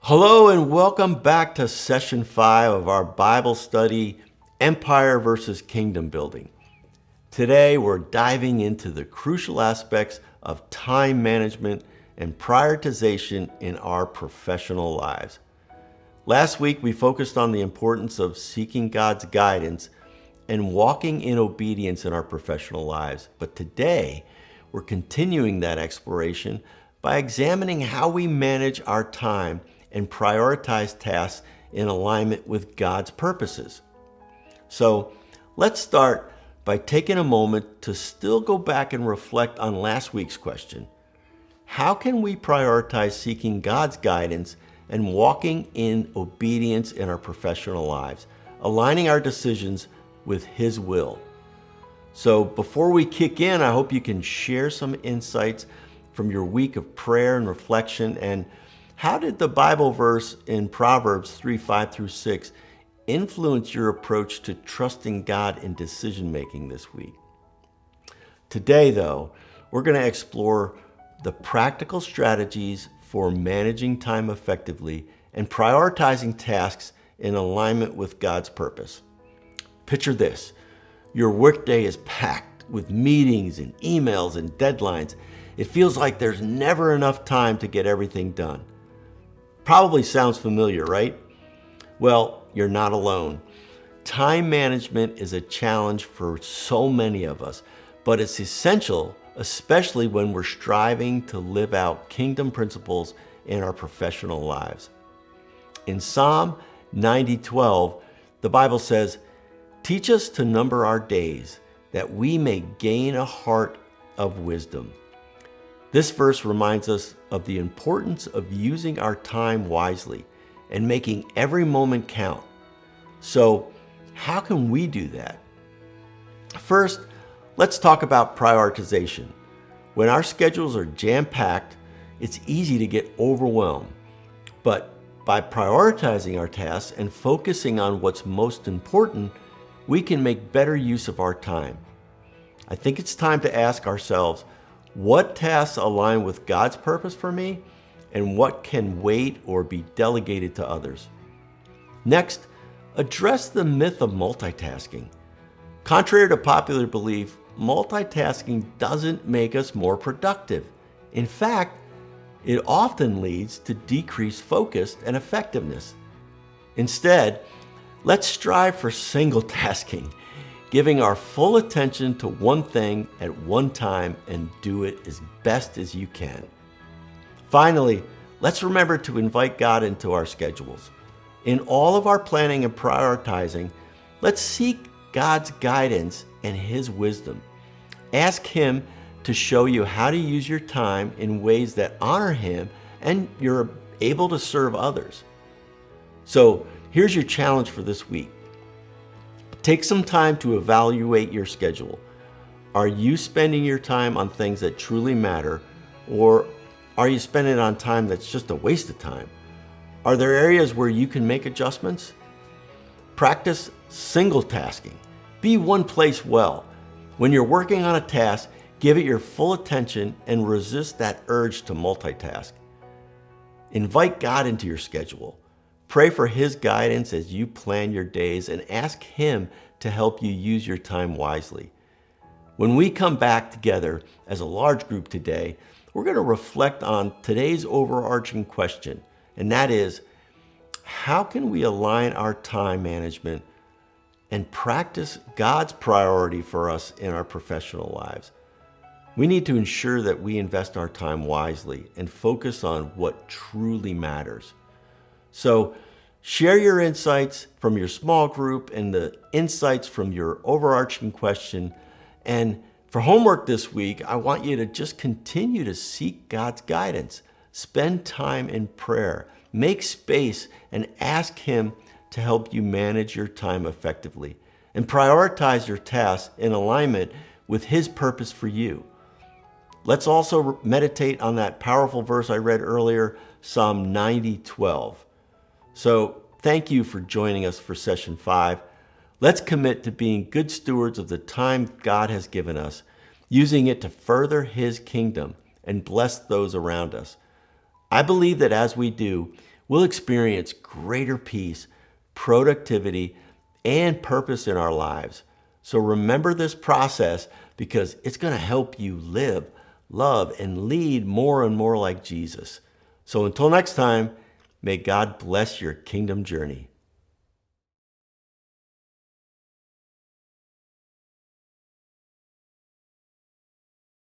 Hello and welcome back to session 5 of our Bible study, Empire versus Kingdom Building. Today we're diving into the crucial aspects of time management and prioritization in our professional lives. Last week we focused on the importance of seeking God's guidance and walking in obedience in our professional lives. But today we're continuing that exploration by examining how we manage our time and prioritize tasks in alignment with God's purposes. So let's start by taking a moment to still go back and reflect on last week's question. How can we prioritize seeking God's guidance and walking in obedience in our professional lives, aligning our decisions with His will? So before we kick in, I hope you can share some insights from your week of prayer and reflection. And how did the Bible verse in Proverbs 3:5-6 influence your approach to trusting God in decision-making this week? Today, though, we're going to explore the practical strategies for managing time effectively and prioritizing tasks in alignment with God's purpose. Picture this. Your workday is packed with meetings and emails and deadlines. It feels like there's never enough time to get everything done. Probably sounds familiar, right? Well, you're not alone. Time management is a challenge for so many of us, but it's essential, especially when we're striving to live out kingdom principles in our professional lives. In Psalm 90:12, the Bible says, "Teach us to number our days, that we may gain a heart of wisdom." This verse reminds us of the importance of using our time wisely and making every moment count. So, how can we do that? First, let's talk about prioritization. When our schedules are jam-packed, it's easy to get overwhelmed. But by prioritizing our tasks and focusing on what's most important, we can make better use of our time. I think it's time to ask ourselves, what tasks align with God's purpose for me, and what can wait or be delegated to others? Next, address the myth of multitasking. Contrary to popular belief, multitasking doesn't make us more productive. In fact, it often leads to decreased focus and effectiveness. Instead, let's strive for single tasking, giving our full attention to one thing at one time and do it as best as you can. Finally, let's remember to invite God into our schedules. In all of our planning and prioritizing, let's seek God's guidance and His wisdom. Ask Him to show you how to use your time in ways that honor Him and you're able to serve others. So here's your challenge for this week. Take some time to evaluate your schedule. Are you spending your time on things that truly matter, or are you spending it on time that's just a waste of time? Are there areas where you can make adjustments? Practice single tasking. Be one place well. When you're working on a task, give it your full attention and resist that urge to multitask. Invite God into your schedule. Pray for His guidance as you plan your days and ask Him to help you use your time wisely. When we come back together as a large group today, we're going to reflect on today's overarching question, and that is, how can we align our time management and practice God's priority for us in our professional lives? We need to ensure that we invest our time wisely and focus on what truly matters. So share your insights from your small group and the insights from your overarching question. And for homework this week, I want you to just continue to seek God's guidance. Spend time in prayer. Make space and ask Him to help you manage your time effectively and prioritize your tasks in alignment with His purpose for you. Let's also meditate on that powerful verse I read earlier, Psalm 90:12. So thank you for joining us for session 5. Let's commit to being good stewards of the time God has given us, using it to further His kingdom and bless those around us. I believe that as we do, we'll experience greater peace, productivity, and purpose in our lives. So remember this process because it's going to help you live, love, and lead more and more like Jesus. So until next time, may God bless your kingdom journey.